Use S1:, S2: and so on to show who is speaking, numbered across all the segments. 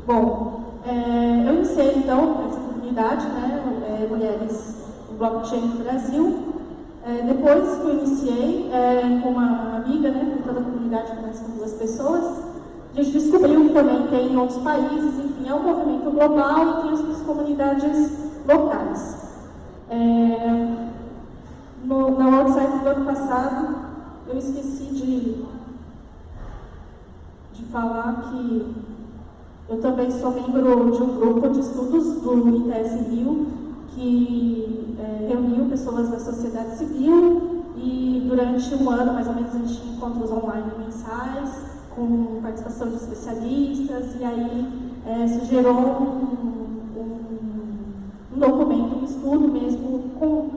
S1: Bom, eu iniciei então essa comunidade, né, Mulheres no Blockchain no Brasil. Depois que eu iniciei com uma amiga, né, porque toda a comunidade começa com 2 pessoas, a gente descobriu que também tem em outros países, enfim, é um movimento global e tem as suas comunidades locais. Na WordCycle do ano passado, eu esqueci de falar que eu também sou membro de um grupo de estudos do ITS Rio, que reuniu pessoas da sociedade civil e durante um ano, mais ou menos, a gente tinha encontros online mensais, com participação de especialistas, e aí isso gerou um documento, um estudo mesmo,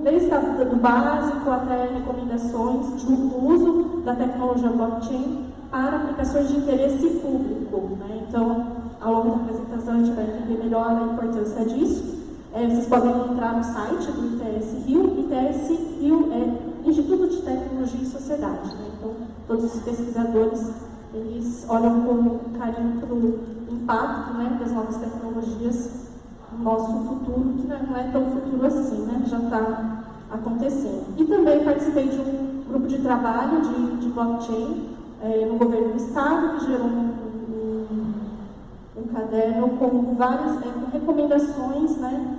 S1: desde do básico até recomendações do uso da tecnologia blockchain para aplicações de interesse público, né? Então, ao longo da apresentação, a gente vai entender melhor a importância disso. Vocês podem entrar no site do ITS Rio. ITS Rio é Instituto de Tecnologia e Sociedade, né? Então, todos os pesquisadores, eles olham com carinho para o impacto, né, das novas tecnologias no nosso futuro, que não é tão futuro assim, né? Já está acontecendo. E também participei de um grupo de trabalho de blockchain no governo do estado, que gerou um caderno com várias recomendações, né,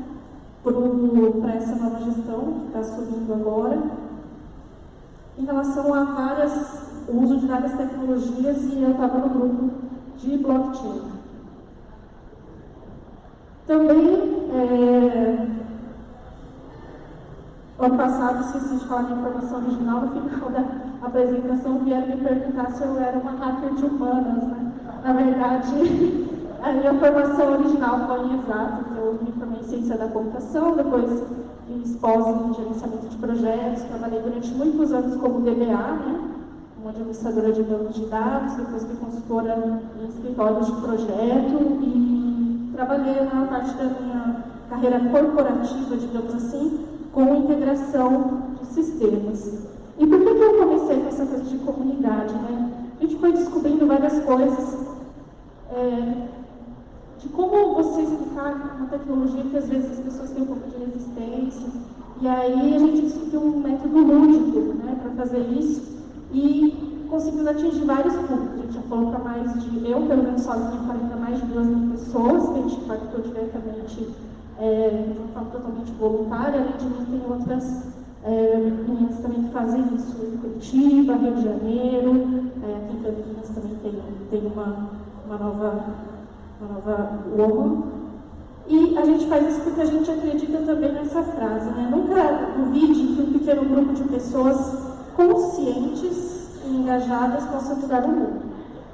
S1: para essa nova gestão que está subindo agora, em relação a o uso de várias tecnologias, e eu estava no grupo de blockchain. Também, ano passado, esqueci de falar de informação original, no final da apresentação vieram me perguntar se eu era uma hacker de humanas, né? Na verdade, a minha formação original foi em exatas. Eu me formei em ciência da computação, depois fiz pós em gerenciamento de projetos, trabalhei durante muitos anos como DBA, né? Como administradora de bancos de dados, depois fui consultora em escritórios de projeto e trabalhei na parte da minha carreira corporativa, digamos assim, com integração de sistemas. E por que eu comecei com essa coisa de comunidade, né? A gente foi descobrindo várias coisas de como você explicar uma tecnologia que às vezes as pessoas têm um pouco de resistência. E aí a gente descobriu um método lúdico, né, para fazer isso e conseguimos atingir vários públicos. A gente já falou para mais de, eu pelo menos sozinha falei para mais de 2.000 pessoas, que a gente impactou diretamente de uma forma totalmente voluntária. Além de mim, tem outras meninas também que fazem isso em Curitiba, Rio de Janeiro, aqui em Campinas também tem uma nova woman. E a gente faz isso porque a gente acredita também nessa frase, né? Nunca duvide que um pequeno grupo de pessoas conscientes e engajadas possa mudar o mundo.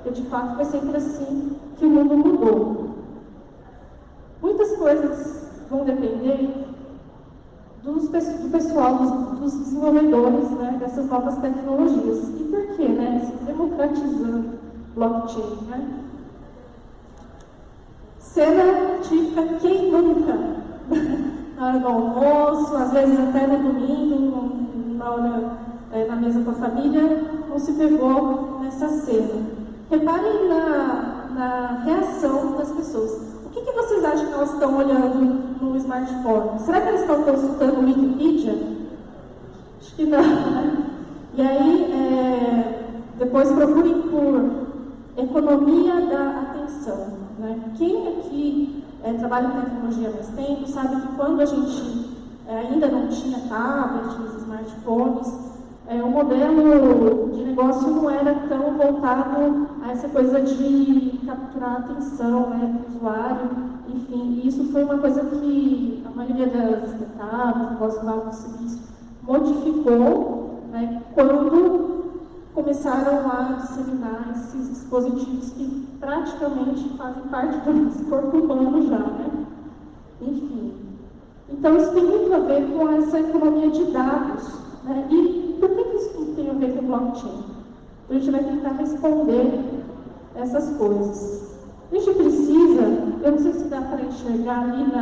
S1: Porque de fato foi sempre assim que o mundo mudou. Muitas coisas vão depender do pessoal, dos desenvolvedores, né, dessas novas tecnologias. E por quê, né? Se democratizando blockchain, né? Cena típica, quem nunca? Na hora do almoço, às vezes até no domingo, na hora na mesa com a família, não se pegou nessa cena. Reparem na reação das pessoas. O que vocês acham que elas estão olhando no smartphone? Será que elas estão consultando o Wikipedia? Acho que não, né? E aí, depois procurem por economia da atenção, né? Quem aqui trabalha com tecnologia há mais tempo sabe que quando a gente ainda não tinha tablets, smartphones, o modelo de negócio não era tão voltado a essa coisa de capturar a atenção, né, do usuário, enfim, e isso foi uma coisa que a maioria das startups, negócios lá do serviço, modificou, né, quando começaram a disseminar esses dispositivos que praticamente fazem parte do nosso corpo humano já, né? Enfim. Então isso tem muito a ver com essa economia de dados, né? E por que isso tudo tem a ver com blockchain? Então a gente vai tentar responder essas coisas. A gente precisa, eu não sei se dá para enxergar ali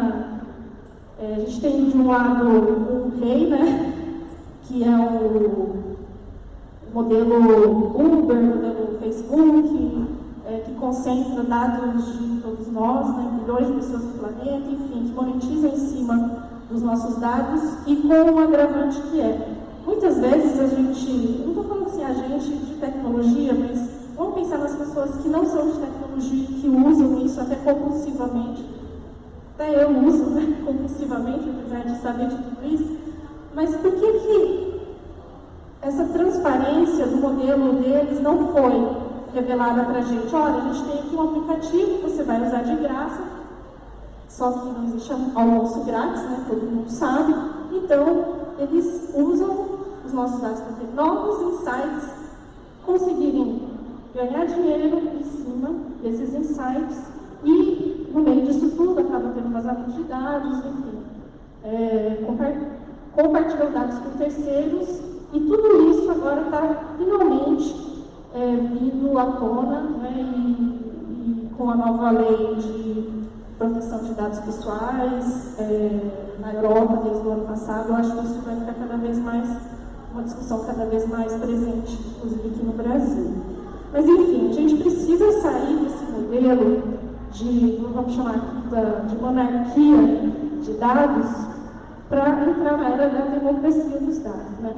S1: a gente tem de um lado um rei, né? Que é o modelo Uber, modelo Facebook, que concentra dados de todos nós, né, milhões de pessoas no planeta, enfim, que monetiza em cima dos nossos dados e com um agravante que é, muitas vezes a gente, não estou falando assim a gente de tecnologia, mas vamos pensar nas pessoas que não são de tecnologia, que usam isso até compulsivamente, até eu uso, né, compulsivamente, apesar de saber de tudo isso, mas por que essa transparência do modelo deles não foi revelada para a gente? Olha, a gente tem aqui um aplicativo que você vai usar de graça, só que não existe almoço grátis, né? Todo mundo sabe. Então, eles usam os nossos dados para ter novos insights, conseguirem ganhar dinheiro em cima desses insights e, no meio disso tudo, acaba tendo vazamento de dados, enfim, compartilham dados com terceiros e tudo isso agora está finalmente vindo à tona, né, e com a nova lei de proteção de dados pessoais na Europa desde o ano passado, eu acho que isso vai ficar cada vez mais, uma discussão cada vez mais presente, inclusive aqui no Brasil. Mas enfim, a gente precisa sair desse modelo de, vamos chamar aqui, de monarquia de dados para entrar na era da democracia dos dados, né?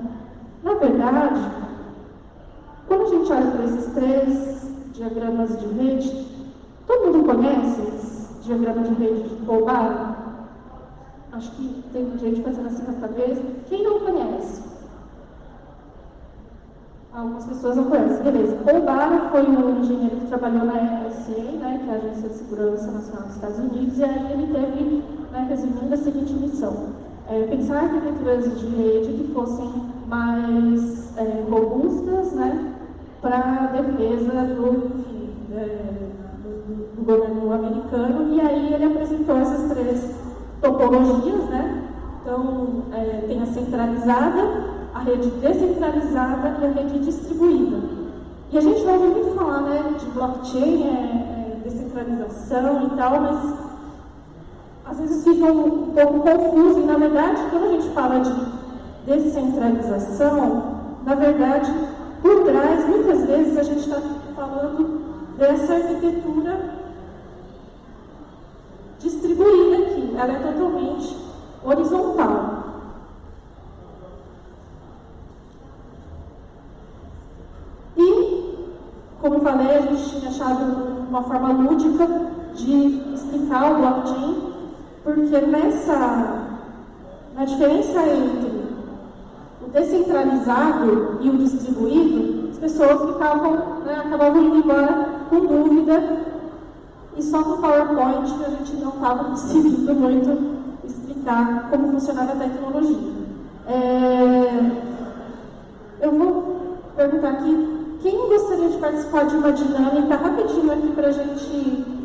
S1: Na verdade, quando a gente olha para esses 3 diagramas de rede, todo mundo conhece esse diagrama de rede de Pollbar? Acho que tem gente fazendo assim na cabeça. Quem não conhece? Algumas pessoas não conhecem. Beleza. Pollbar foi um engenheiro que trabalhou na NSA, né, que é a Agência de Segurança Nacional dos Estados Unidos, e aí ele teve, né, resumindo, a seguinte missão. Pensar arquiteturas de rede que fossem mais robustas, né, para a defesa do governo americano, e aí ele apresentou essas 3 topologias, né? Então, tem a centralizada, a rede descentralizada e a rede distribuída. E a gente vai ouvir muito falar, né, de blockchain, descentralização e tal, mas às vezes fica um pouco confuso, e na verdade, quando a gente fala de descentralização, na verdade, por trás, muitas vezes a gente está falando dessa arquitetura distribuída aqui. Ela é totalmente horizontal. E, como eu falei, a gente tinha achado uma forma lúdica de explicar o blockchain, porque na diferença entre o descentralizado e o distribuído, as pessoas acabavam indo embora com dúvida, e só no PowerPoint a gente não estava conseguindo muito explicar como funcionava a tecnologia. Eu vou perguntar aqui, quem gostaria de participar de uma dinâmica rapidinho aqui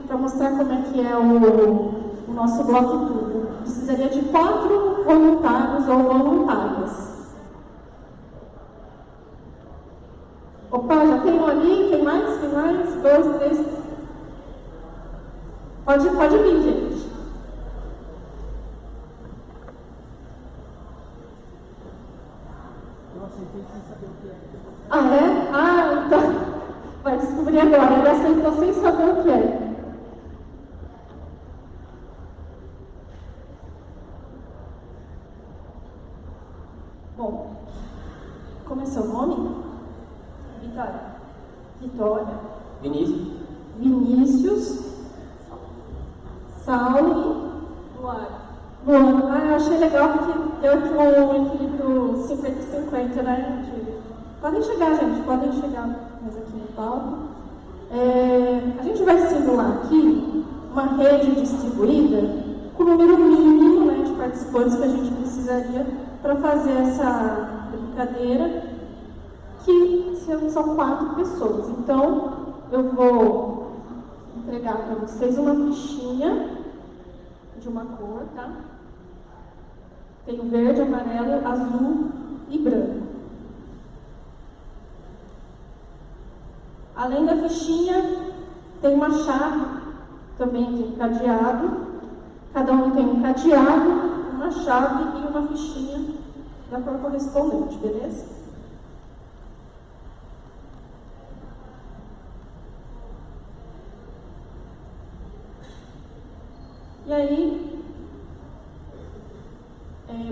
S1: para mostrar como é que é o nosso bloco tudo? Precisaria de 4 voluntários ou voluntárias. Opa, já tem um ali, tem mais? 2, 3. Pode vir, gente.
S2: Eu aceitei sem saber o que é.
S1: Ah, é? Ah, então vai descobrir agora. Ele aceitou sem saber o que é. Bom, como é seu nome? Vitória. Vitória. Vinícius. Saulo e Luana. Ah, eu achei legal porque deu aqui um equilíbrio 50-50, né? Podem chegar, gente, podem chegar mais aqui no palco. A gente vai simular aqui uma rede distribuída com o número mínimo, né, de participantes que a gente precisaria para fazer essa brincadeira, que são 4 pessoas. Então, eu vou entregar para vocês uma fichinha de uma cor, tá? Tem o verde, amarelo, azul e branco. Além da fichinha, tem uma chave, também tem um cadeado. Cada um tem um cadeado, uma chave e uma fichinha da cor correspondente, beleza? E aí,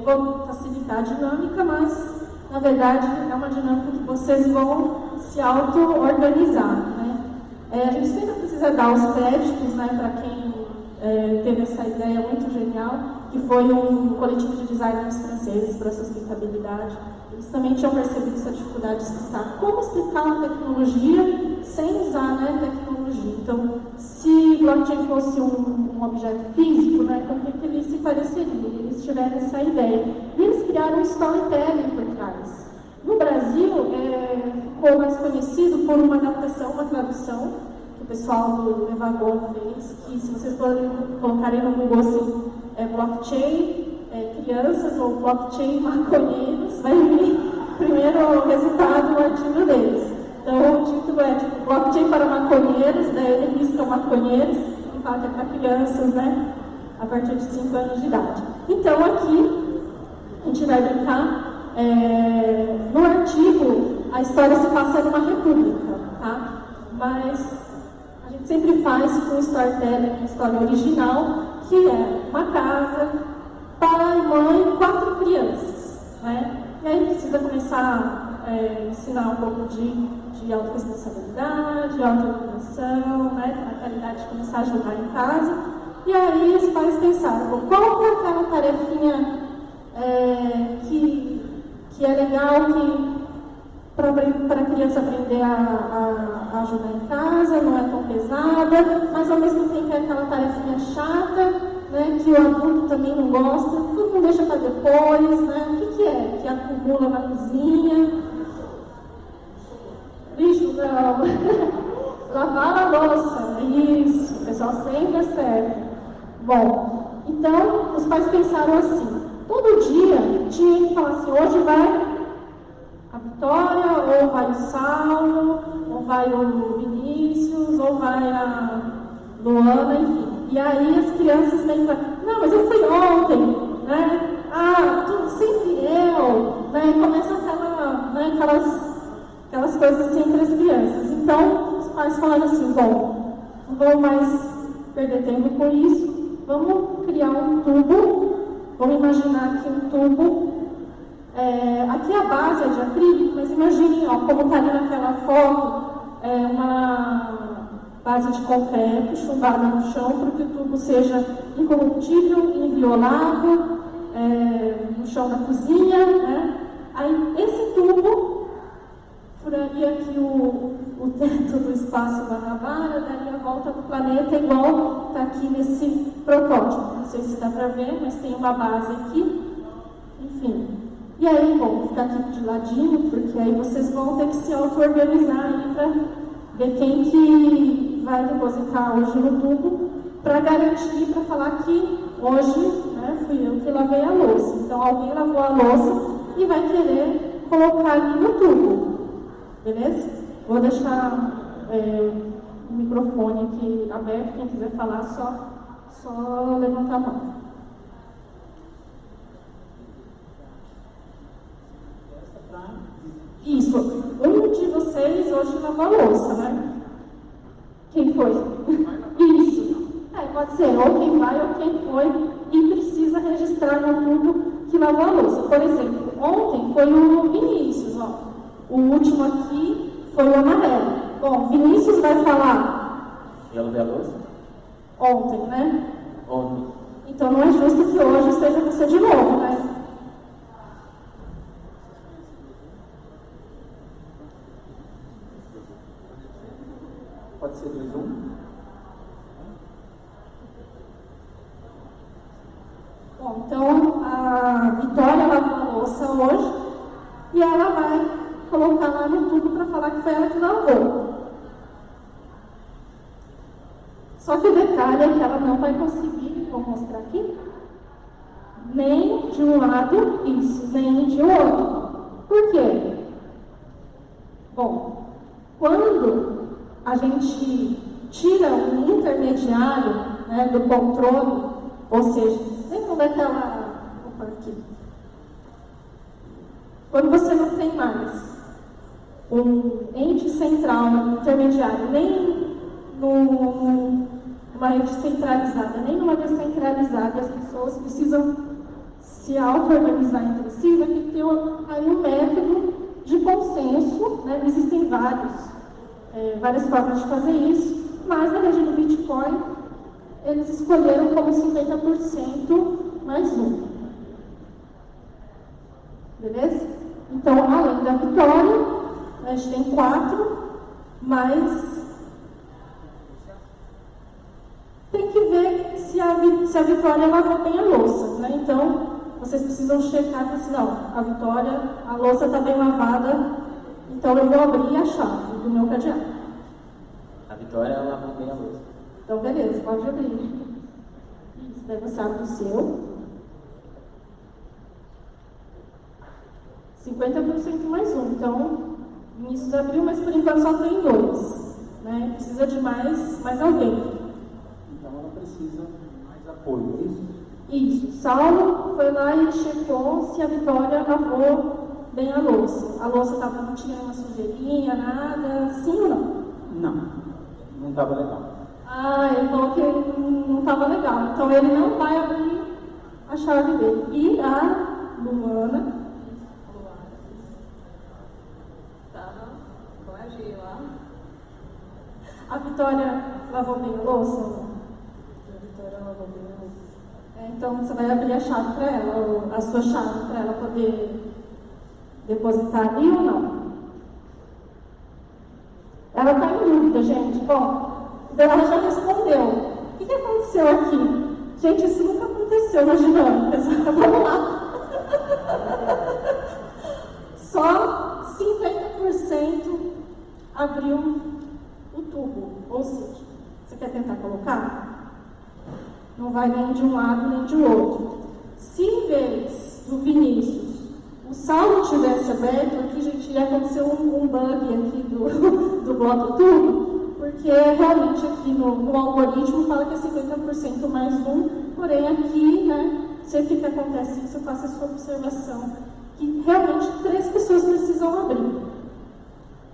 S1: vou facilitar a dinâmica, mas, na verdade, é uma dinâmica que vocês vão se auto-organizar, né? A gente sempre precisa dar os créditos, né, para quem teve essa ideia muito genial, que foi um coletivo de designers franceses para a sustentabilidade. Eles também tinham percebido essa dificuldade de explicar como explicar uma tecnologia sem usar, né, tecnologia. Então, se blockchain fosse um objeto físico, né, com que ele se pareceria? Eles tiveram essa ideia. E eles criaram um storytelling por trás. No Brasil, ficou mais conhecido por uma adaptação, uma tradução, que o pessoal do Evagon fez, que se vocês colocarem no Google assim, blockchain crianças ou blockchain maconheiros, vai vir primeiro o resultado do artigo deles. Então o título é tipo, blockchain para maconheiros, daí ele risca maconheiros e fala que é para crianças, né, a partir de 5 anos de idade. Então aqui a gente vai brincar. No artigo, a história se passa numa república, tá? Mas a gente sempre faz com storytelling, uma história original, que é uma casa, pai, mãe, 4 crianças, né? E aí precisa começar a ensinar um pouco de autorresponsabilidade, autoorganização, né? Na realidade, de começar a ajudar em casa. E aí os pais pensaram, bom, qual que é aquela tarefinha que é legal para a criança aprender a ajudar em casa, não é tão pesada, mas ao mesmo tempo é aquela tarefinha chata, né, que o adulto também não gosta, todo mundo deixa para depois, né? O que é? Que acumula na cozinha? Lixo, não. Lavar a louça, isso, o pessoal sempre acerta. Bom, então os pais pensaram assim, todo dia tinha que falar assim, hoje vai a Vitória, ou vai o Saulo, ou vai o Vinícius, ou vai a Luana, enfim. E aí as crianças meio que não, mas eu fui ontem, né? Sempre eu, né? Começa aquelas coisas assim entre as crianças. Então, os pais falaram assim, bom, não vou mais perder tempo com isso, vamos criar um tubo, vamos imaginar aqui um tubo. Aqui a base é de acrílico, mas imaginem, ó, como está ali naquela foto, uma base de concreto chumbada no chão para que o tubo seja incorruptível, inviolável, no chão da cozinha, né? Aí esse tubo furaria aqui o teto do espaço Guanabara, daria a volta do planeta igual está aqui nesse protótipo. Não sei se dá para ver, mas tem uma base aqui, enfim. E aí, bom, vou ficar aqui de ladinho, porque aí vocês vão ter que se auto-organizar aí para ver quem que vai depositar hoje no tubo, para garantir, para falar que hoje, né, fui eu que lavei a louça. Então, alguém lavou a louça e vai querer colocar ali no tubo, beleza? Vou deixar o microfone aqui aberto, quem quiser falar, só levantar a mão. Isso, um de vocês hoje lavou a louça, né? Quem foi? Isso. Pode ser ou quem vai ou quem foi e precisa registrar no tubo que lavou a louça. Por exemplo, ontem foi o Vinícius, ó. O último aqui foi o amarelo. Bom, Vinícius vai falar.
S2: Eu lavei a louça?
S1: Ontem, né?
S2: Ontem.
S1: Então não é justo que hoje seja você de novo, né?
S2: Pode ser 2, 1.
S1: Bom, então a Vitória lavou a louça hoje e ela vai colocar lá no tubo para falar que foi ela que lavou. Só que o detalhe é que ela não vai conseguir, vou mostrar aqui, nem de um lado isso, nem de outro. Por quê? Bom, quando a gente tira um intermediário, né, do controle, ou seja, lembra daquela... Opa, aqui. Quando você não tem mais um ente central, um intermediário, nem numa rede centralizada, nem numa descentralizada, e as pessoas precisam se auto-organizar entre si, vai ter que ter aí um método de consenso, né? Existem várias formas de fazer isso, mas na rede do Bitcoin, eles escolheram como 50% mais um. Beleza? Então, além da vitória, a gente tem 4, mas tem que ver se a vitória lavou bem a louça, né? Então, vocês precisam checar e falar assim, não, a louça está bem lavada, então eu vou abrir a chave do meu cadeado.
S2: A Vitória lavou bem a louça.
S1: Então, beleza, pode abrir. Isso, daí você abre o seu. 50% mais um. Então, Vinícius abriu, mas por enquanto só tem 2. Né? Precisa de mais alguém.
S2: Então, ela precisa de mais apoio, é isso?
S1: Isso. Saulo foi lá e checou se a Vitória lavou bem a louça. A louça não tinha uma sujeirinha, nada, sim ou não?
S2: Não estava legal.
S1: Ele falou que não estava legal. Então, ele não vai abrir a chave dele. E a Luana... A Vitória lavou bem a louça? A Vitória lavou bem a louça. Então, você vai abrir a chave para ela, a sua chave, para ela poder depositar ali ou não? Ela está em dúvida, gente. Bom, então ela já respondeu. O que aconteceu aqui? Gente, isso nunca aconteceu nas dinâmicas. Vamos lá. Só 50% abriu o tubo. Ou seja, você quer tentar colocar? Não vai nem de um lado nem de outro. Se em vez do Vinícius o Saulo tivesse aberto, aqui, gente, ia acontecer um bug aqui do bloco tubo, porque realmente aqui no algoritmo fala que é 50% mais um, porém aqui, né, sempre que acontece isso, eu faço essa observação, que realmente 3 pessoas precisam abrir.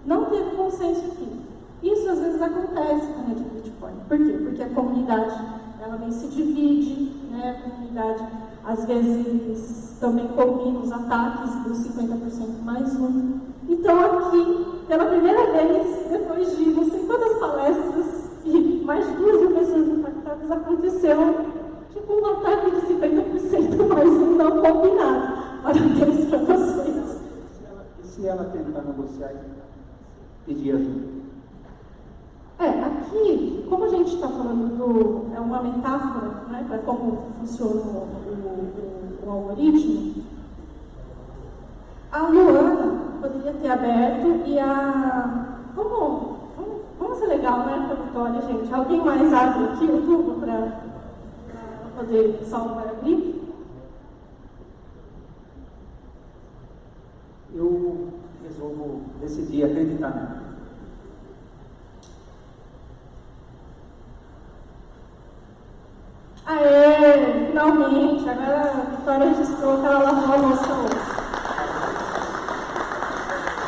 S1: Não teve consenso aqui. Isso às vezes acontece na rede do Bitcoin. Por quê? Porque a comunidade, ela nem se divide, né, a comunidade às vezes também combina os ataques dos 50% mais um. Então aqui, pela primeira vez, depois de não sei quantas palestras e mais de 2.000 pessoas impactadas, aconteceu tipo um ataque de 50% mais um não combinado para ter explorações.
S2: E se ela tentar negociar e pedir ajuda?
S1: Aqui, como a gente está falando é uma metáfora, né, para como funciona o algoritmo, a Luana poderia ter aberto e vamos ser legal, né, para a Vitória, gente? Alguém mais abre aqui o tubo para poder salvar abrir?
S2: Eu resolvo decidir acreditar nela.
S1: Aê, finalmente, agora a Vitória registrou que ela lavou a louça hoje.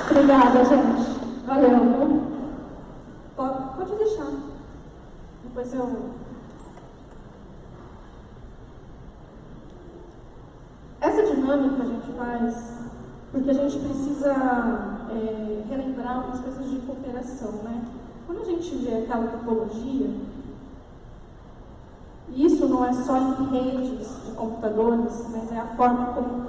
S1: Obrigada, gente. Valeu, viu? Pode deixar. Depois eu... Essa dinâmica a gente faz porque a gente precisa relembrar algumas coisas de cooperação, né? Quando a gente vê aquela topologia, e isso não é só em redes de computadores, mas é a forma como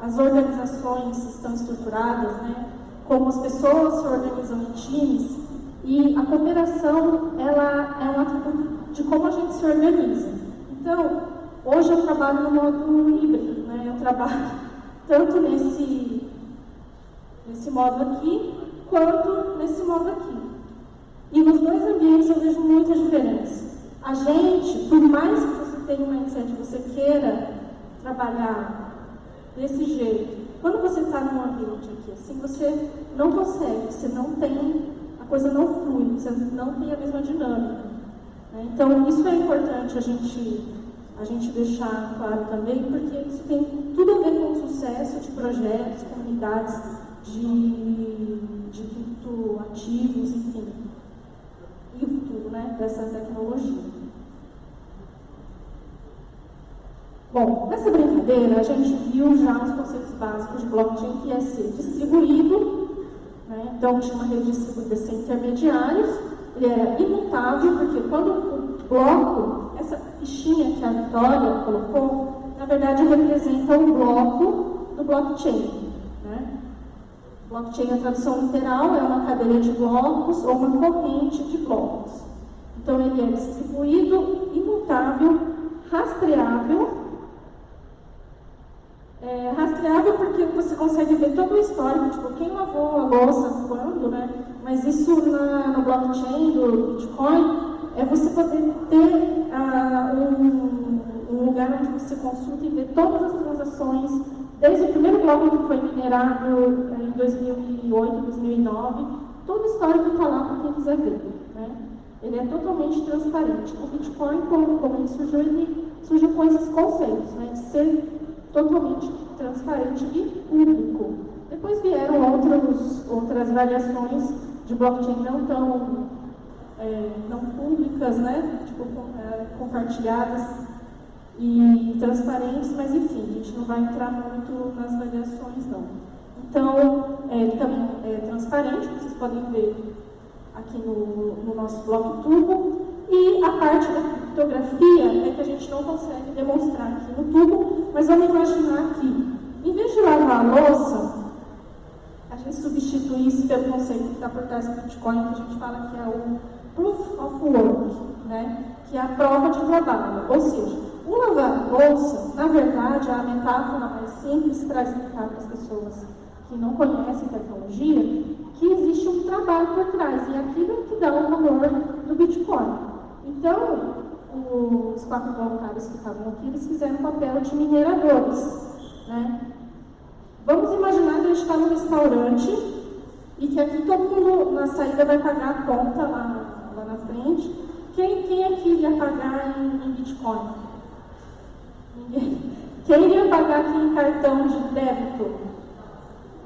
S1: as organizações estão estruturadas, né? Como as pessoas se organizam em times, e a cooperação, ela é um atributo de como a gente se organiza. Então, hoje eu trabalho no modo híbrido, né? Eu trabalho tanto nesse modo aqui, quanto nesse modo aqui. E nos dois ambientes eu vejo muita diferença. A gente, por mais que você tenha um mindset, você queira trabalhar desse jeito, quando você está num ambiente aqui assim, você não consegue, você não tem, a coisa não flui, você não tem a mesma dinâmica. Né? Então, isso é importante a gente deixar claro também, porque isso tem tudo a ver com o sucesso de projetos, comunidades, de criptoativos, enfim, e o futuro, né, dessa tecnologia. Bom, nessa brincadeira a gente viu já os conceitos básicos de blockchain, que é ser distribuído, né? Então tinha uma rede distribuída sem intermediários, ele era imutável, porque quando o bloco, essa fichinha que a Vitória colocou, na verdade representa o bloco do blockchain. Né? Blockchain, a tradução literal, é uma cadeia de blocos ou uma corrente de blocos. Então ele é distribuído, imutável, rastreável. Rastreável porque você consegue ver todo o histórico, tipo, quem lavou a louça, quando, né? Mas isso no blockchain do Bitcoin é você poder ter um lugar onde você consulta e vê todas as transações, desde o primeiro bloco que foi minerado em 2008, 2009, todo o histórico está lá para quem quiser ver. Né? Ele é totalmente transparente. O Bitcoin, como ele surgiu com esses conceitos, né? De ser totalmente transparente e público. Depois vieram outras variações de blockchain não públicas, né? Tipo, compartilhadas e transparentes, mas enfim, a gente não vai entrar muito nas variações, não. Então, ele também é transparente, vocês podem ver aqui no nosso bloco tubo. E a parte da criptografia é que a gente não consegue demonstrar aqui no tubo, mas vamos imaginar que, em vez de lavar a louça, a gente substitui isso pelo conceito que está por trás do Bitcoin, que a gente fala que é o Proof of Work, né? Que é a prova de trabalho. Ou seja, o lavar a louça, na verdade, a metáfora mais simples para explicar para as pessoas que não conhecem tecnologia, que existe um trabalho por trás, e aquilo é que dá o valor do Bitcoin. Então, os 4 voluntários que estavam aqui, eles fizeram o papel de mineradores. Né? Vamos imaginar que a gente está num restaurante e que aqui todo mundo na saída vai pagar a conta lá na frente. Quem aqui iria pagar em Bitcoin? Ninguém. Quem iria pagar aqui em cartão de débito?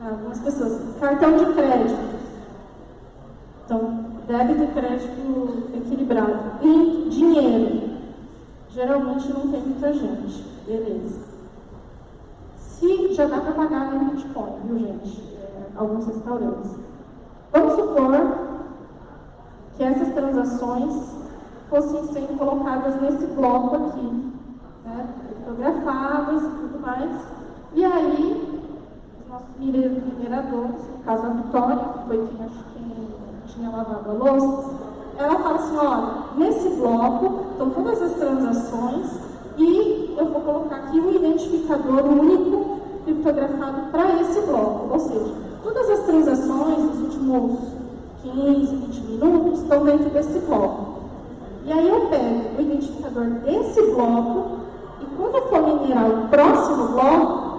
S1: Algumas pessoas. Cartão de crédito. Então, débito e crédito equilibrado. E dinheiro. Geralmente não tem muita gente. Beleza. Se já dá para pagar em Bitcoin, viu, gente? Alguns restaurantes. Vamos supor que essas transações fossem sendo colocadas nesse bloco aqui, né? Criptografadas e tudo mais. E aí, os nossos mineradores, no caso a Vitória, que foi quem tinha lavado a louça, ela fala assim, olha, nesse bloco estão todas as transações e eu vou colocar aqui um identificador único criptografado para esse bloco. Ou seja, todas as transações dos últimos 15, 20 minutos estão dentro desse bloco. E aí eu pego o identificador desse bloco e quando eu for minerar o próximo bloco,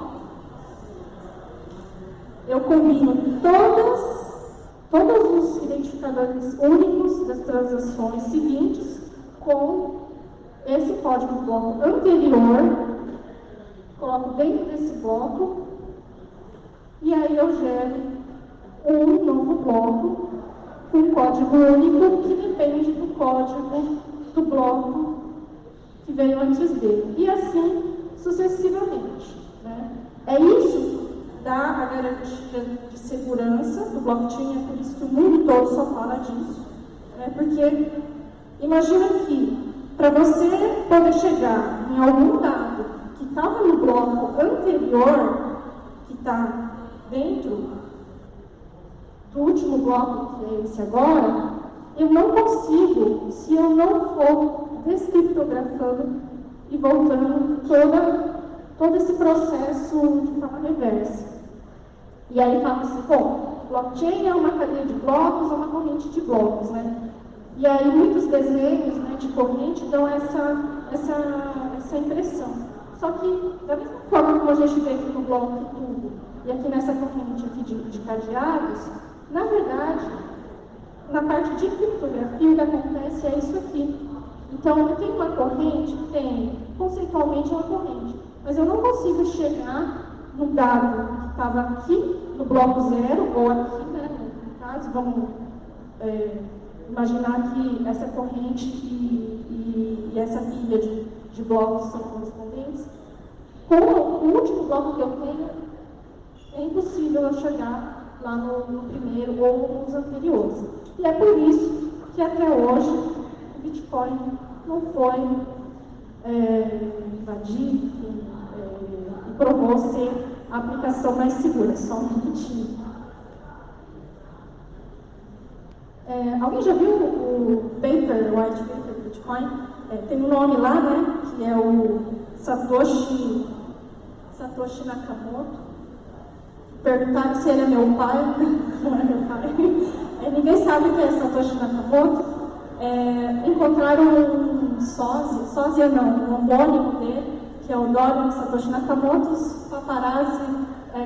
S1: eu combino todos os identificadores únicos das transações seguintes com esse código do bloco anterior, coloco dentro desse bloco e aí eu gero um novo bloco com código único que depende do código do bloco que veio antes dele. E assim sucessivamente. Né? É isso que dá a garantia de segurança do blockchain, é por isso que o mundo todo só fala disso. Né? Porque imagina que para você poder chegar em algum dado que estava no bloco anterior, que está dentro do último bloco, que é esse agora, eu não consigo se eu não for descriptografando e voltando todo esse processo de forma reversa. E aí fala assim, bom, blockchain é uma cadeia de blocos ou uma corrente de blocos, né? E aí muitos desenhos, né, de corrente dão essa impressão. Só que, da mesma forma como a gente vê aqui no bloco tubo e aqui nessa corrente aqui de cadeados, na verdade, na parte de criptografia, o que acontece é isso aqui. Então, eu tenho uma corrente, conceitualmente uma corrente, mas eu não consigo chegar no dado que estava aqui, no bloco 0, ou aqui, né, no caso, vamos imaginar que essa corrente e essa pilha de blocos são correspondentes. Com o último bloco que eu tenho, é impossível eu chegar lá no primeiro ou nos anteriores. E é por isso que até hoje o Bitcoin não foi invadido, enfim, e provou ser a aplicação mais segura, só um minutinho. Alguém já viu o white paper do Bitcoin? Tem um nome lá, né, que é o Satoshi Nakamoto. Perguntaram se ele é meu pai, não é meu pai. Ninguém sabe quem é Satoshi Nakamoto. Encontraram um sósia não, um homônimo dele, que é o Dorian Satoshi Nakamoto. Os paparazzi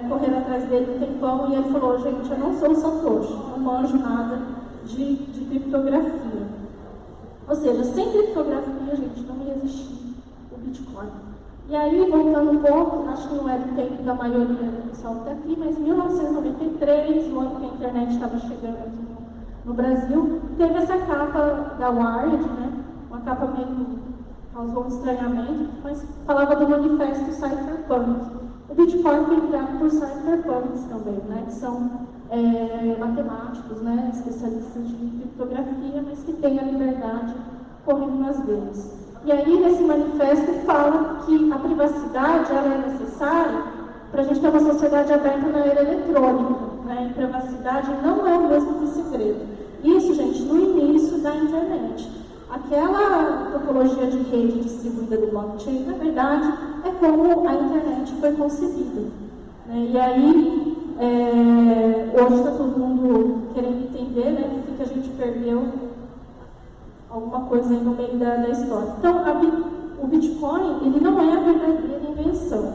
S1: correram atrás dele um tempão e ele falou: gente, eu não sou o Satoshi, não manjo nada de criptografia. Ou seja, sem criptografia, gente, não ia existir o Bitcoin. E aí, voltando um pouco, acho que não é do tempo da maioria do pessoal que está aqui, mas em 1993, o ano que a internet estava chegando aqui no Brasil, teve essa capa da Wired, né? Uma capa meio causou um estranhamento, mas falava do manifesto Cypherpunk. O Bitcoin foi criado por Cypherpunks também, né? Que são matemáticos, né? Especialistas de criptografia, mas que têm a liberdade correndo nas veias. E aí, nesse manifesto, fala que a privacidade ela é necessária para a gente ter uma sociedade aberta na era eletrônica, né? E privacidade não é o mesmo que segredo. Isso, gente, no início da internet. Aquela topologia de rede distribuída do blockchain, na verdade, é como a internet foi concebida, né? E aí, hoje está todo mundo querendo entender, né, por que a gente perdeu alguma coisa aí no meio da história. Então, o Bitcoin, ele não é a verdadeira invenção,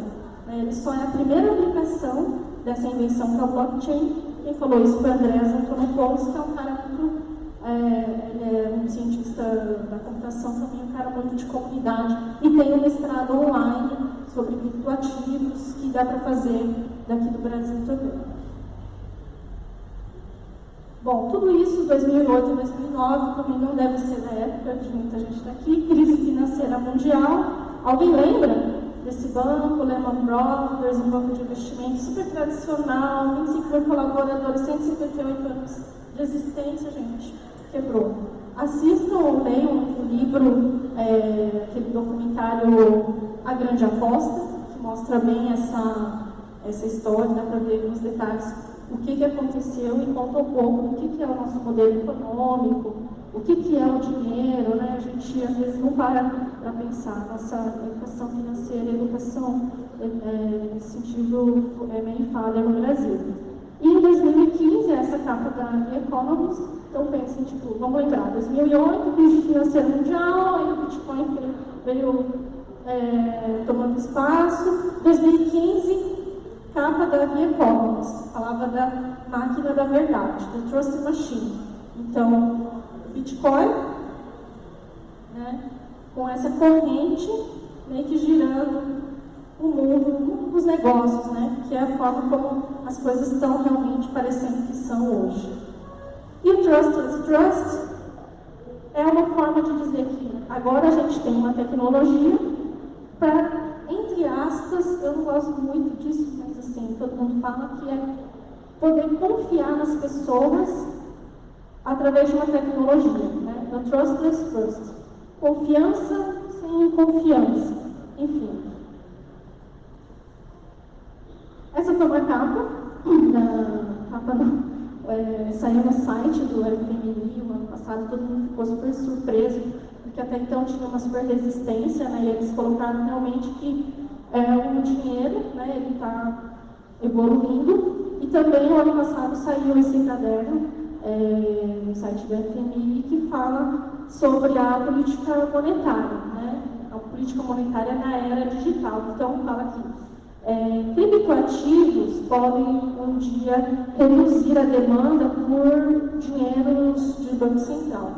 S1: né? Ele só é a primeira aplicação dessa invenção que é o blockchain. Quem falou isso foi Andreas Antonopoulos, que é um cara muito, ele é um cientista da computação também, um cara muito de comunidade, e tem um mestrado online sobre criptoativos que dá para fazer daqui do Brasil também. Bom, tudo isso, 2008 e 2009, também não deve ser na época de muita gente está aqui, crise financeira mundial. Alguém lembra desse banco, Lehman Brothers, um banco de investimento super tradicional, 25 mil colaboradores, 158 anos de existência, gente, quebrou. Assistam ou leiam o livro, aquele documentário A Grande Aposta, que mostra bem essa história, dá para ver nos detalhes o que aconteceu e conta um pouco do que é o nosso modelo econômico, o que é o dinheiro, né? A gente às vezes não para pensar. Nossa educação financeira e educação nesse sentido é meio falha no Brasil. E em 2015, essa capa da The Economist, então pensem, tipo, vamos lembrar, 2008, crise financeira mundial, aí o Bitcoin veio tomando espaço. 2015, capa da The Economist, falava da máquina da verdade, the Trust Machine. Então, Bitcoin, né, com essa corrente meio que girando o mundo, os negócios, né, que é a forma como as coisas estão realmente parecendo que são hoje. E o Trustless Trust é uma forma de dizer que agora a gente tem uma tecnologia para, entre aspas, eu não gosto muito disso, mas assim, todo mundo fala que é poder confiar nas pessoas através de uma tecnologia, né? No Trustless Trust. Confiança sem confiança. Enfim. Essa foi uma capa, saiu no site do FMI o ano passado, todo mundo ficou super surpreso, porque até então tinha uma super resistência, né? E eles colocaram realmente que o dinheiro, né, ele está evoluindo. E também no ano passado saiu esse caderno no site do FMI que fala sobre a política monetária, né? A política monetária na era digital. Então fala que criptoativos podem um dia reduzir a demanda por dinheiros de Banco Central.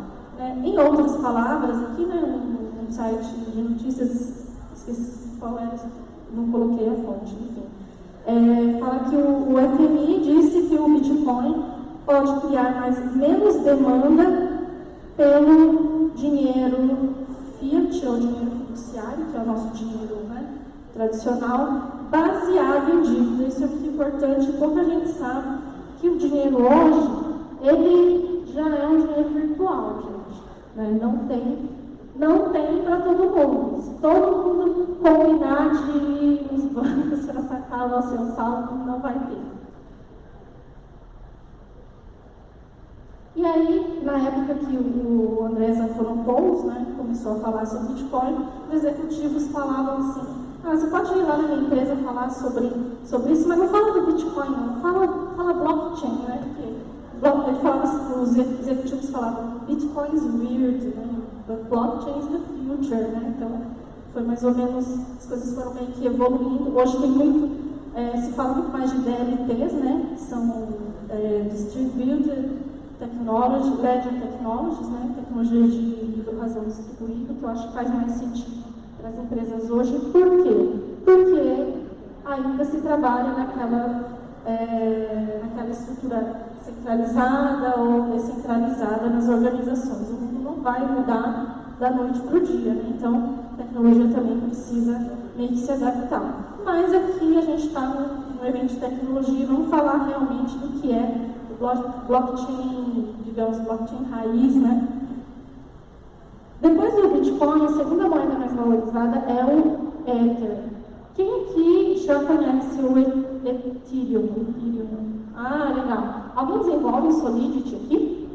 S1: Em outras palavras, aqui no site de notícias, esqueci qual era, não coloquei a fonte, enfim. Fala que o FMI disse que o Bitcoin pode criar menos demanda pelo dinheiro fiat, ou dinheiro fiduciário, que é o nosso dinheiro, né, tradicional, baseado em dívida. Isso é muito importante, pouca gente sabe que o dinheiro hoje, ele já é um dinheiro virtual, gente. Né? Não tem para todo mundo. Se todo mundo combinar de ir nos bancos para sacar lá o seu saldo, não vai ter. E aí, na época que o André Antonopoulos, né, começou a falar sobre Bitcoin, os executivos falavam assim: você pode ir lá na minha empresa falar sobre isso, mas não fala do Bitcoin, não. Fala blockchain, né? Porque ele falava, os executivos falavam: Bitcoin is weird, né? But blockchain is the future, né? Então, foi mais ou menos, as coisas foram meio que evoluindo. Hoje tem muito, se fala muito mais de DLTs, né? Que são Distributed Technology, Ledger Technologies, né? Tecnologias de razão distribuída, que eu acho que faz mais sentido para as empresas hoje. Por quê? Porque ainda se trabalha naquela estrutura centralizada ou descentralizada nas organizações. O mundo não vai mudar da noite para o dia, né? Então, a tecnologia também precisa meio que se adaptar. Mas aqui a gente está no evento de tecnologia e vamos falar realmente do que é o blockchain, digamos, blockchain raiz, né? Depois do Bitcoin, a segunda moeda mais valorizada é o Ether. Quem aqui já conhece o Ethereum? Ah, legal. Alguém desenvolve Solidity aqui?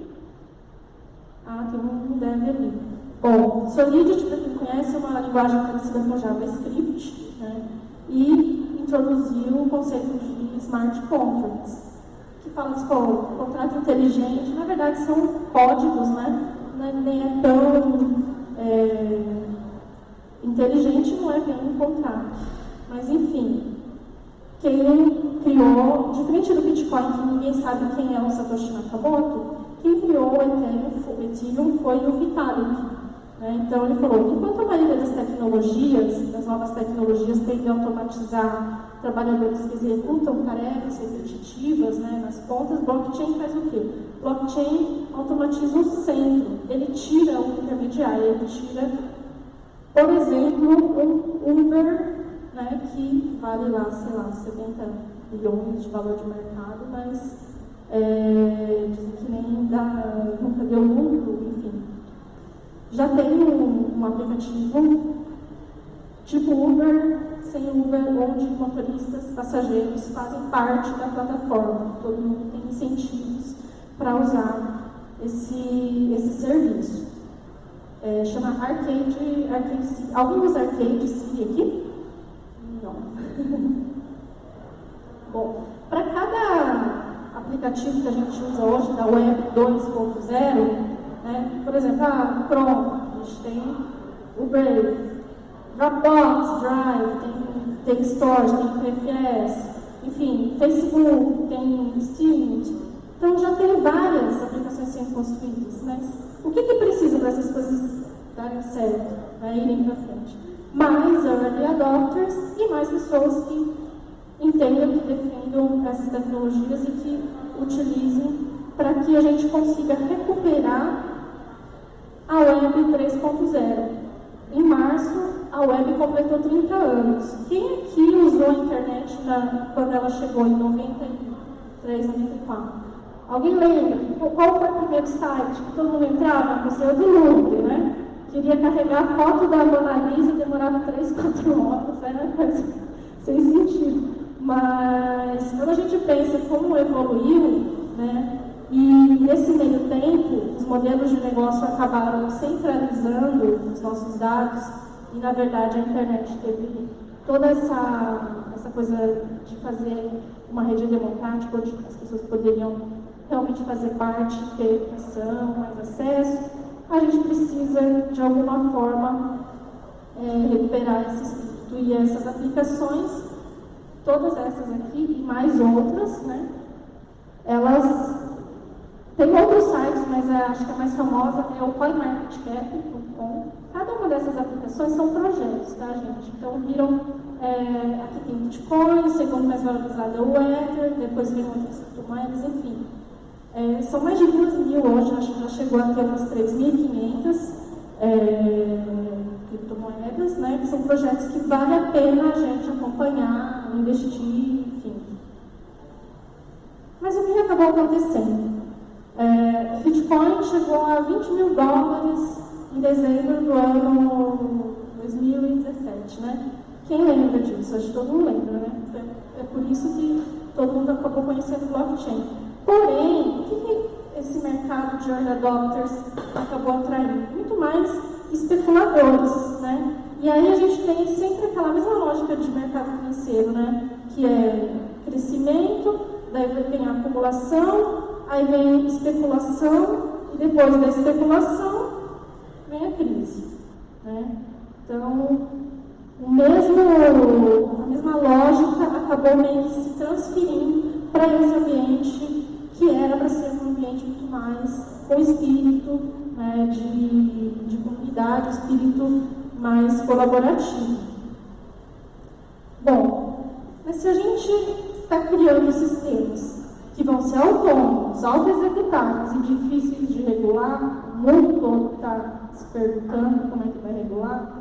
S1: Tem um deve ali. Bom, Solidity, para quem conhece, é uma linguagem parecida com JavaScript, né? E introduziu o conceito de smart contracts, que fala assim, contrato inteligente. Na verdade, são códigos, né? Nem é tão inteligente, não é bem um contrato. Mas, enfim, quem criou, diferente do Bitcoin, que ninguém sabe quem é o Satoshi Nakamoto, quem criou o Ethereum foi o Vitalik. Né? Então, ele falou, enquanto a maioria das tecnologias, das novas tecnologias, tende a automatizar trabalhadores que executam tarefas repetitivas, né, nas pontas, blockchain faz o quê? Blockchain automatiza o centro, ele tira o intermediário, ele tira, por exemplo, um Uber, né, que vale lá, sei lá, 70 bilhões de valor de mercado, mas dizem que nem nunca deu lucro, enfim. Já tem um aplicativo tipo Uber, sem Uber, onde motoristas, passageiros fazem parte da plataforma. Todo mundo tem incentivos para usar esse serviço. Chama Arcade City. Alguém usa Arcade City aqui? Não. Bom, para cada aplicativo que a gente usa hoje da Web 2.0, né, por exemplo, a Chrome, a gente tem o Brave, Dropbox, Drive, tem Storage, tem PFS, enfim, Facebook, tem Steam. Então já tem várias aplicações sendo construídas, mas o que precisa para essas coisas darem certo, né, irem para frente? Mais early adopters e mais pessoas que entendam, que defendam essas tecnologias e que utilizem para que a gente consiga recuperar a Web 3.0. Em março, a Web completou 30 anos. Quem aqui usou a internet quando ela chegou em 93, 94? Alguém lembra? Qual foi o primeiro site que todo mundo entrava? O Museu do Louvre, né? Queria carregar a foto da Mona Lisa, demorava 3, 4 horas, era uma coisa sem sentido. Mas quando a gente pensa como evoluiu, né? E nesse meio tempo, os modelos de negócio acabaram centralizando os nossos dados e, na verdade, a internet teve toda essa coisa de fazer uma rede democrática, onde as pessoas poderiam realmente fazer parte, ter educação, mais acesso. A gente precisa, de alguma forma, recuperar esse espírito. E essas aplicações, todas essas aqui e mais outras, né, elas... Tem outros sites, mas acho que a mais famosa é o coinmarketcap.com. Cada uma dessas aplicações são projetos, tá, gente? Então, viram, aqui tem Bitcoin, o segundo mais valorizado é o Ether, depois vem outras criptomoedas, enfim. São mais de 2.000 hoje, acho que já chegou a ter umas 3.500. criptomoedas, né, que são projetos que vale a pena a gente acompanhar, investir, enfim. Mas o que acabou acontecendo? O Bitcoin chegou a $20 mil em dezembro do ano 2017, né? Quem lembra disso? Acho que todo mundo lembra, né? É por isso que todo mundo acabou conhecendo o blockchain. Porém, o que esse mercado de early adopters acabou atraindo? Muito mais especuladores, né? E aí a gente tem sempre aquela mesma lógica de mercado financeiro, né? Que é crescimento, daí vem a acumulação, aí vem especulação, e depois da especulação vem a crise, né? Então, a mesma lógica acabou meio que se transferindo para esse ambiente que era para ser um ambiente muito mais com espírito, né, de comunidade, espírito mais colaborativo. Bom, mas se a gente está criando sistemas que vão ser autônomos, auto-executáveis e difíceis de regular, o mundo todo está se perguntando como é que vai regular.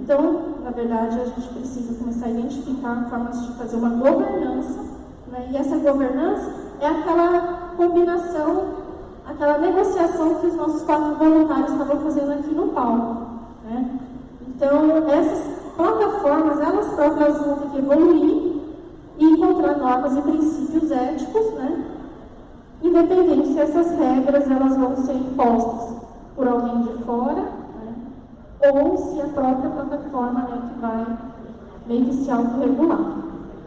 S1: Então, na verdade, a gente precisa começar a identificar formas de fazer uma governança, né? E essa governança é aquela combinação, aquela negociação que os nossos 4 voluntários estavam fazendo aqui no palco, né? Então, essas plataformas, elas próprias vão ter que evoluir e encontrar normas e princípios éticos, né? Independente se essas regras elas vão ser impostas por alguém de fora, ou se a própria plataforma, né, que vai meio que se autorregular.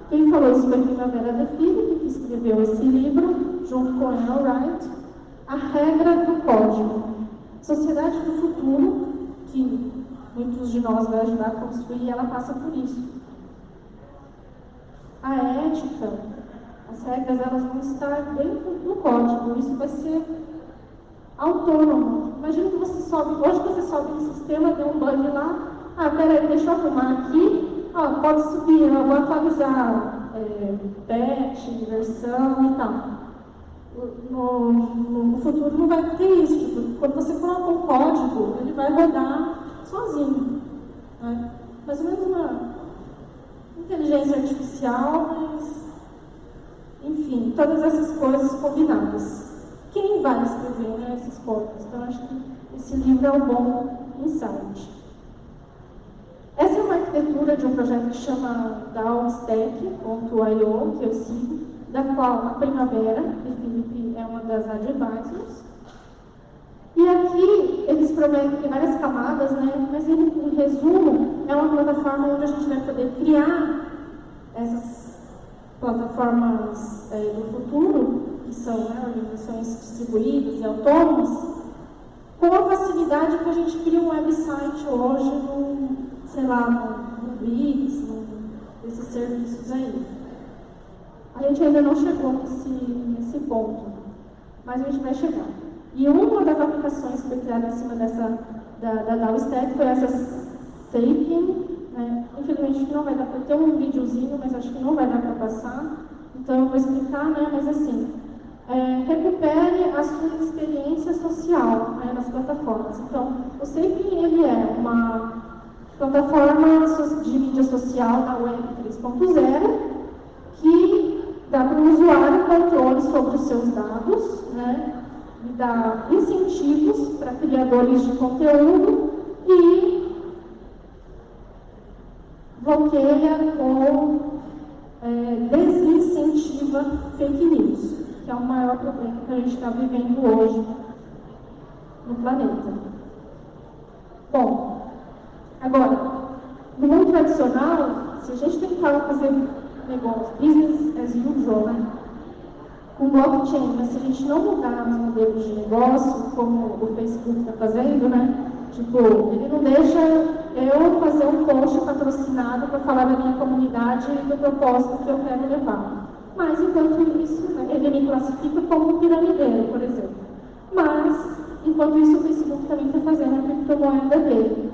S1: Quem falou isso foi Primavera de Philip, que escreveu esse livro, junto com Anne Wright, A Regra do Código. Sociedade do Futuro, que muitos de nós vai ajudar a construir, ela passa por isso. A ética, as regras, elas vão estar dentro do código, isso vai ser autônomo. Imagina que você hoje você sobe no sistema, deu um bug lá, peraí, deixa eu arrumar aqui, pode subir, eu vou atualizar patch, versão e tal. No futuro não vai ter isso, tipo, quando você coloca um código, ele vai rodar sozinho, né? Mais ou menos uma inteligência artificial, mas, enfim, todas essas coisas combinadas. Quem vai escrever, né, esses códigos? Então, acho que esse livro é um bom insight. Essa é uma arquitetura de um projeto que chama DAOstack.io, que eu sigo, da qual a Primavera de Philip é uma das advisors. E aqui eles prometem que tem várias camadas, né, mas em resumo, é uma plataforma onde a gente vai poder criar essas plataformas do futuro, que são, né, organizações distribuídas e autônomas, com a facilidade que a gente cria um website hoje no Wix, nesses serviços aí. A gente ainda não chegou nesse ponto, mas a gente vai chegar. E uma das aplicações que foi criada em cima da DAOstack foi essa Sapien, né? Infelizmente não vai dar para ter um videozinho, mas acho que não vai dar para passar, então eu vou explicar, né? Mas assim, recupere a sua experiência social, né, nas plataformas. Então, o Sapien, ele é uma plataforma de mídia social da Web 3.0 que dá para o usuário controle sobre os seus dados, né, e dá incentivos para criadores de conteúdo e bloqueia ou desincentiva fake news, que é o maior problema que a gente está vivendo hoje no planeta. Bom, agora, no mundo tradicional, se a gente tentar fazer negócio, business as usual, né, com blockchain, mas se a gente não mudar os modelos de negócio, como o Facebook está fazendo, né, tipo, ele não deixa eu fazer um post patrocinado para falar da minha comunidade e do propósito que eu quero levar. Mas, enquanto isso, né, ele me classifica como um piramideiro, por exemplo. Mas, enquanto isso, o Facebook também está fazendo a criptomoeda dele.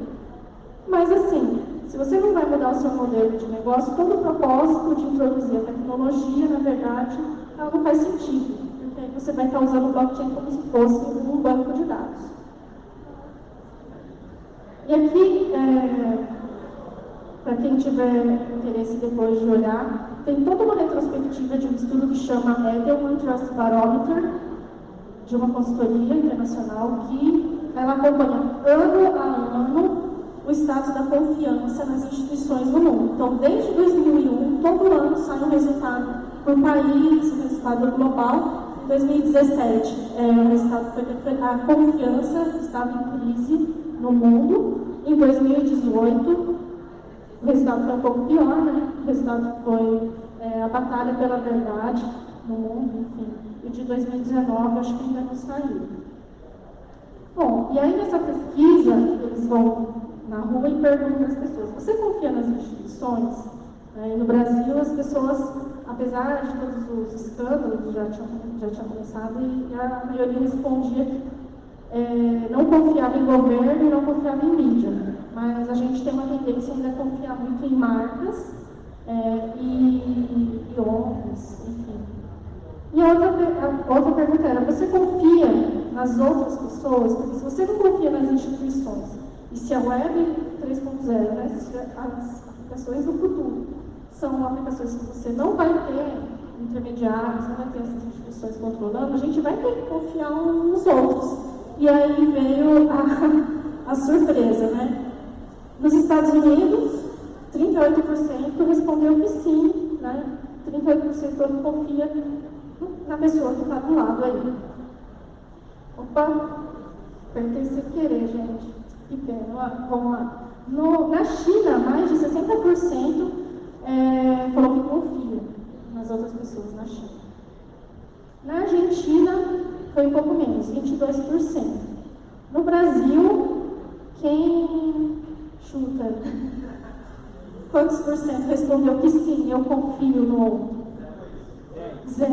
S1: Mas, assim, se você não vai mudar o seu modelo de negócio, todo o propósito de introduzir a tecnologia, na verdade, ela não faz sentido. Porque aí você vai estar usando o blockchain como se fosse um banco de dados. E aqui, para quem tiver interesse depois de olhar, tem toda uma retrospectiva de um estudo que chama Edelman Trust Barometer, de uma consultoria internacional, que ela acompanha ano a ano o status da confiança nas instituições no mundo. Então, desde 2001, todo ano sai um resultado por país, um resultado global. Em 2017, o resultado foi que a confiança estava em crise no mundo. Em 2018, o resultado foi um pouco pior, né? O resultado foi a batalha pela verdade no mundo, enfim. E de 2019, acho que ainda não saiu. Bom, e aí nessa pesquisa, eles vão na rua e perguntam às pessoas: você confia nas instituições? No Brasil, as pessoas, apesar de todos os escândalos, já tinham começado, e a maioria respondia que não confiava em governo e não confiava em mídia. Mas a gente tem uma tendência ainda a confiar muito em marcas e ONGs, enfim. E a outra pergunta era: você confia nas outras pessoas? Porque se você não confia nas instituições, e se a Web 3.0, né, se as aplicações do futuro são aplicações que você não vai ter intermediários, não vai ter essas instituições controlando, a gente vai ter que confiar uns nos outros. E aí veio a surpresa, né? Nos Estados Unidos, 38% respondeu que sim, né? 38% confia na pessoa que está do lado aí. Opa, apertei sem querer, gente. Que pena. Vamos lá. Na China, mais de 60% falou que confia nas outras pessoas na China. Na Argentina, foi um pouco menos, 22%. No Brasil, quem chuta? Quantos por cento respondeu que sim, eu confio no outro? 0.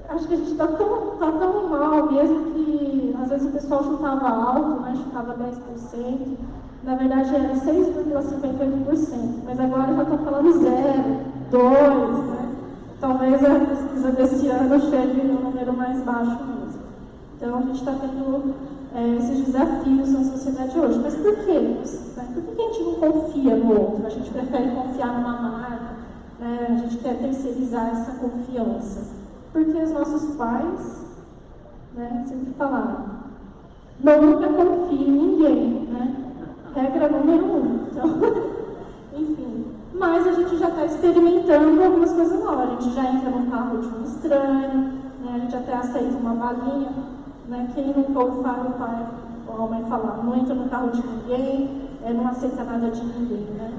S1: Acho que a gente está tão mal mesmo que às vezes o pessoal chutava alto, né? Chutava 10%. Na verdade era 6,58%, mas agora já estou falando 0, 2%, né? Talvez a pesquisa desse ano chegue no número mais baixo mesmo. Então a gente está tendo esses desafios na sociedade hoje. Mas por quê? Né? Por que a gente não confia no outro? A gente prefere confiar numa marca, né? A gente quer terceirizar essa confiança. Porque os nossos pais, né, sempre falaram: nunca confie em ninguém, né? Regra número 1. Então, enfim. Mas a gente já está experimentando algumas coisas novas. A gente já entra num carro de um estranho, né? A gente até aceita uma balinha, né? Quem nunca ouviu o pai ou a mãe falar: não entra no carro de ninguém, não aceita nada de ninguém, né?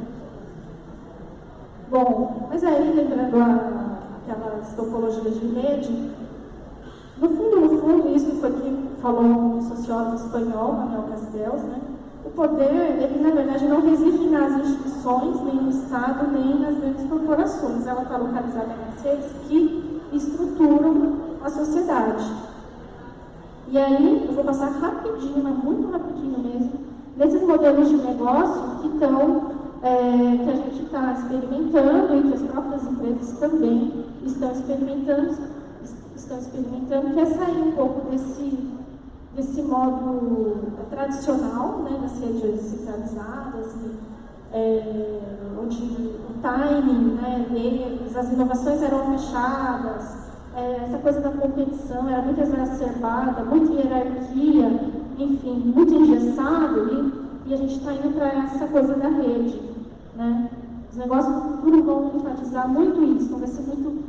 S1: Bom, mas aí, lembrando aquelas topologias de rede, no fundo, isso foi o que falou um sociólogo espanhol, Manuel Castells, né? O poder, ele na verdade não reside nas instituições, nem no Estado, nem nas grandes corporações. Ela está localizada nas redes que estruturam a sociedade. E aí, eu vou passar rapidinho, mas muito rapidinho mesmo, nesses modelos de negócio que a gente está experimentando e que as próprias empresas também estão experimentando, que é sair um pouco desse modo tradicional, né, das redes centralizadas, onde o timing, né, as inovações eram fechadas, essa coisa da competição era muito exacerbada, muita hierarquia, enfim, muito engessado, e a gente está indo para essa coisa da rede, né? Os negócios do futuro vão enfatizar muito isso, então vai ser muito...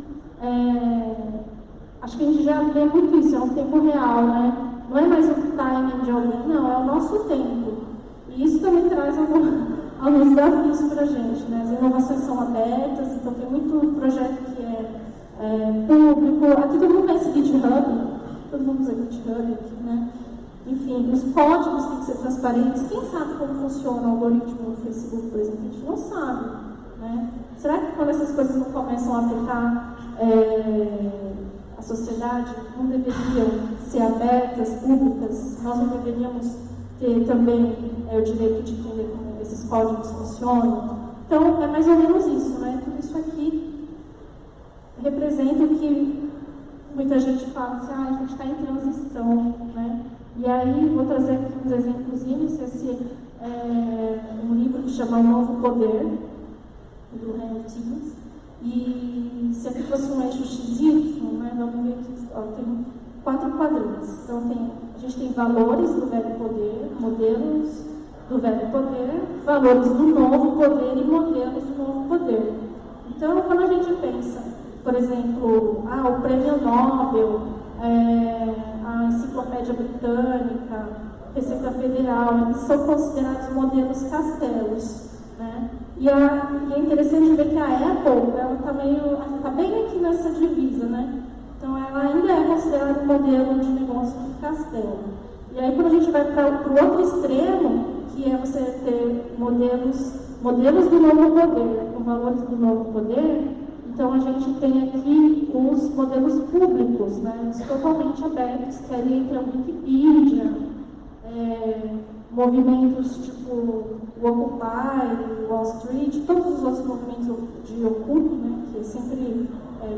S1: acho que a gente já vê muito isso, é um tempo real, né? Não é mais o timing de alguém, não, é o nosso tempo. E isso também traz alguns desafios para a gente, né? As inovações são abertas, então tem muito projeto que é público. Aqui todo mundo conhece GitHub, todo mundo usa GitHub aqui, né? Enfim, os códigos têm que ser transparentes. Quem sabe como funciona o algoritmo do Facebook, por exemplo? A gente não sabe, né? Será que quando essas coisas não começam a afetar a sociedade, não deveriam ser abertas, públicas? Nós não deveríamos ter também o direito de entender como esses códigos funcionam? Então, é mais ou menos isso, né? Tudo isso aqui representa o que muita gente fala assim: a gente está em transição, né? E aí, vou trazer aqui uns exemplozinhos. Esse é um livro que chama O Novo Poder, do Henry Timmins. E se aqui fosse um eixo XY, né, vamos ver aqui, ó, tem 4 quadrantes. Então, a gente tem valores do velho poder, modelos do velho poder, valores do novo poder e modelos do novo poder. Então, quando a gente pensa, por exemplo, o Prêmio Nobel, a Enciclopédia Britânica, Receita Federal, eles são considerados modelos castelos, né? E é interessante ver que a Apple, ela está bem aqui nessa divisa, né? Então, ela ainda é considerada um modelo de negócio de castelo. E aí, quando a gente vai para o outro extremo, que é você ter modelos do novo poder, com valores do novo poder, então a gente tem aqui os modelos públicos, né, totalmente abertos, que ali entra a Wikipedia, movimentos tipo o Occupy, Wall Street, todos os outros movimentos de Occupy, né, que é sempre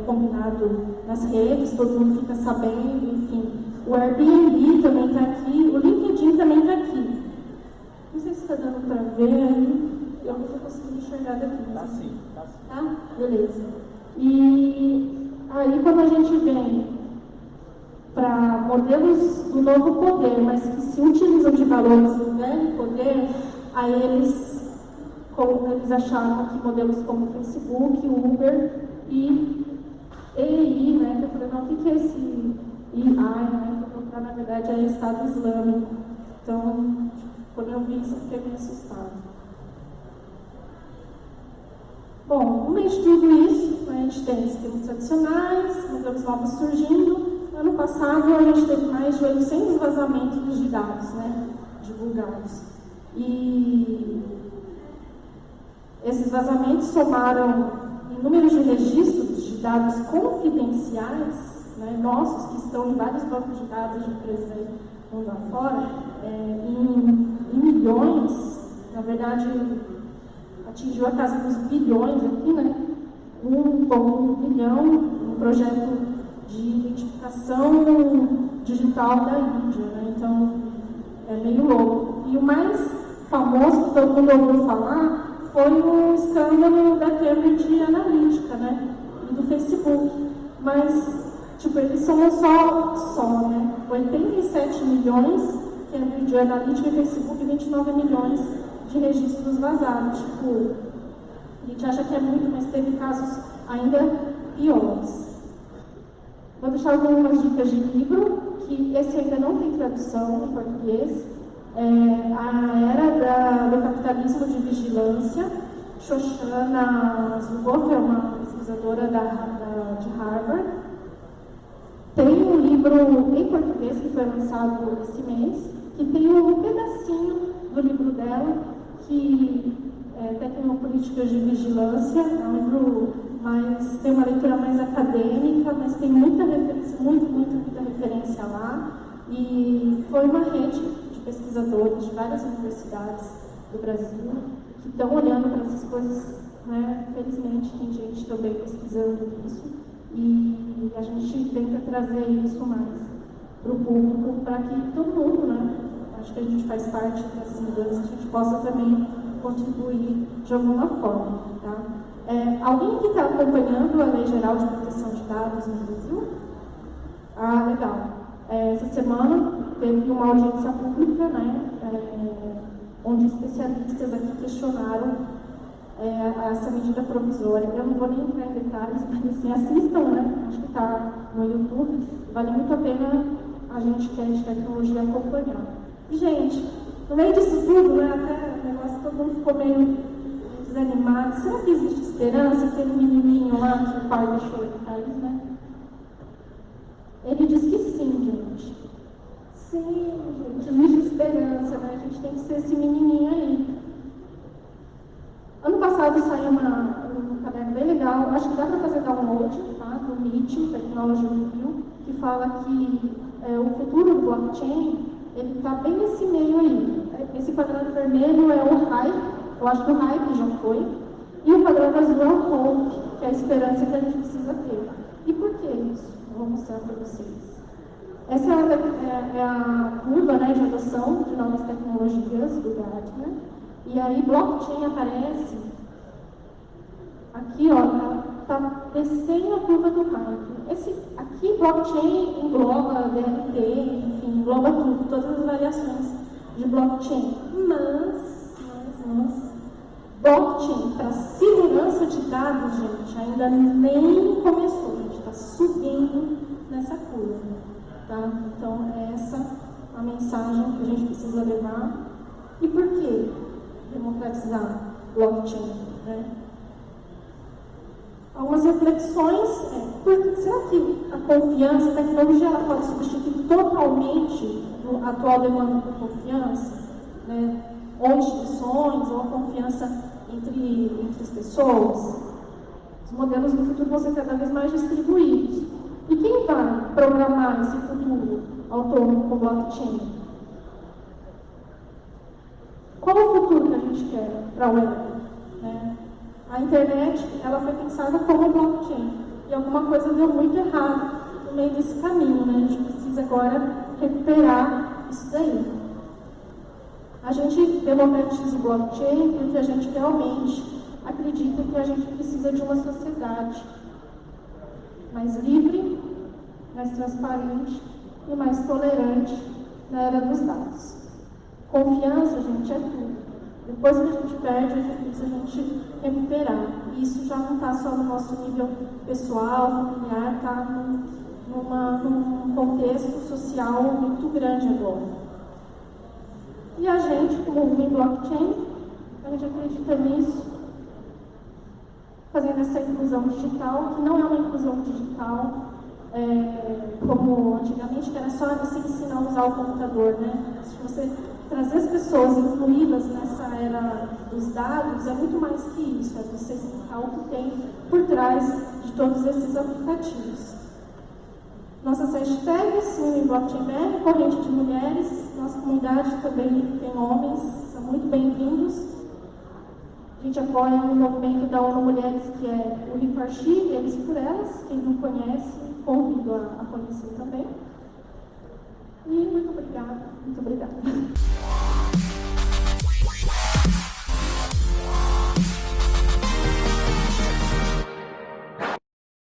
S1: combinado nas redes, todo mundo fica sabendo, enfim. O Airbnb também está aqui, o LinkedIn também está aqui. Não sei se está dando para ver aí, eu não estou conseguindo enxergar daqui.
S2: Tá sim, tá sim.
S1: Tá? Beleza. E aí quando a gente vem para modelos do novo poder, mas que se utilizam de valores do velho poder, aí eles acharam que modelos como Facebook, Uber e EI, né, que eu falei, não, o que é esse EI, né, foi procurar, na verdade, é Estado Islâmico. Então, quando eu vi isso, eu fiquei meio assustado. Bom, no meio de tudo isso, a gente tem sistemas tradicionais, modelos novos surgindo. Ano passado, a gente teve mais de 800 vazamentos de dados, né, divulgados. E esses vazamentos somaram em números de registros de dados confidenciais, né, nossos, que estão em vários bancos de dados de empresas aí, mundo afora, em milhões, na verdade, atingiu a casa dos bilhões aqui, né? 1,1 bilhão, um projeto de identificação digital da Índia, né? Então, é meio louco. E o mais famoso que todo mundo ouviu falar foi o escândalo da Cambridge Analytica, né? E do Facebook. Mas, tipo, eles são só, né? 87 milhões, Cambridge Analytica e Facebook, 29 milhões de registros vazados. Tipo, a gente acha que é muito, mas teve casos ainda piores. Vou deixar algumas dicas de livro, que esse ainda não tem tradução em português. A Era do Capitalismo de Vigilância. Shoshana Zuboff é uma pesquisadora de Harvard. Tem um livro em português que foi lançado esse mês, que tem um pedacinho do livro dela, que é Tecnopolíticas de Vigilância. É um livro tem uma leitura mais acadêmica, mas tem muita referência, muita referência lá. E foi uma rede de pesquisadores de várias universidades do Brasil que estão olhando para essas coisas, né? Felizmente tem gente também pesquisando isso. E a gente tenta trazer isso mais para o público, para que todo mundo, né? Acho que a gente faz parte dessas mudanças, a gente possa também contribuir de alguma forma, tá? Alguém que está acompanhando a Lei Geral de Proteção de Dados no Brasil? Ah, legal. Essa semana teve uma audiência pública, né? Onde especialistas aqui questionaram essa medida provisória. Eu não vou nem entrar em detalhes, mas assim, assistam, né? Acho que está no YouTube. Vale muito a pena a gente que é de tecnologia acompanhar. E, gente, no meio disso tudo, né? Até o negócio, todo mundo ficou meio desanimado. Será que existe esperança? Aquele menininho lá que o pai deixou ele cair, né? Ele diz que sim, gente. Sim, gente, existe esperança, né? A gente tem que ser esse menininho aí. Ano passado saiu um caderno bem legal, acho que dá para fazer download, tá? Do MIT, Technology Review, que fala que o futuro do blockchain, ele está bem nesse meio aí. Esse quadrado vermelho é o hype, eu acho que o hype já foi, e o quadrado azul é o hope, que é a esperança que a gente precisa ter. E por que isso? Eu vou mostrar para vocês. Essa é a curva, né, de adoção de novas tecnologias do Gartner. E aí blockchain aparece aqui, ó, tá descendo a curva do hype. Aqui blockchain engloba DLT, enfim, engloba tudo, todas as variações de blockchain. Mas blockchain para segurança de dados, gente, ainda nem começou, a gente está subindo nessa curva, tá? Então, é essa a mensagem que a gente precisa levar. E por que democratizar blockchain, né? Algumas reflexões, será que a confiança, a tecnologia, ela pode substituir totalmente a atual demanda por confiança, né? Ou instituições, ou a confiança entre as pessoas? Os modelos do futuro vão ser cada vez mais distribuídos. E quem vai programar esse futuro autônomo com blockchain? Qual é o futuro que a gente quer para a web, né? A internet, ela foi pensada como blockchain, e alguma coisa deu muito errado no meio desse caminho, né? A gente precisa agora recuperar isso daí. A gente democratiza o blockchain porque a gente realmente acredita que a gente precisa de uma sociedade mais livre, mais transparente e mais tolerante na era dos dados. Confiança, gente, é tudo. Depois que a gente perde, é difícil a gente recuperar. E isso já não está só no nosso nível pessoal, familiar, está num contexto social muito grande agora. E a gente, como em blockchain, a gente acredita nisso, fazendo essa inclusão digital, que não é uma inclusão digital como antigamente, que era só você ensinar a usar o computador, né? Se você trazer as pessoas incluídas nessa era dos dados, é muito mais que isso, é você explicar o que tem por trás de todos esses aplicativos. Nossas hashtags, em Blockchain BR, corrente de mulheres, nossa comunidade também tem homens, são muito bem-vindos. A gente apoia um movimento da ONU Mulheres, que é o Rifarchi, Eles por Elas. Quem não conhece, convido a conhecer também. E muito obrigada, muito obrigada.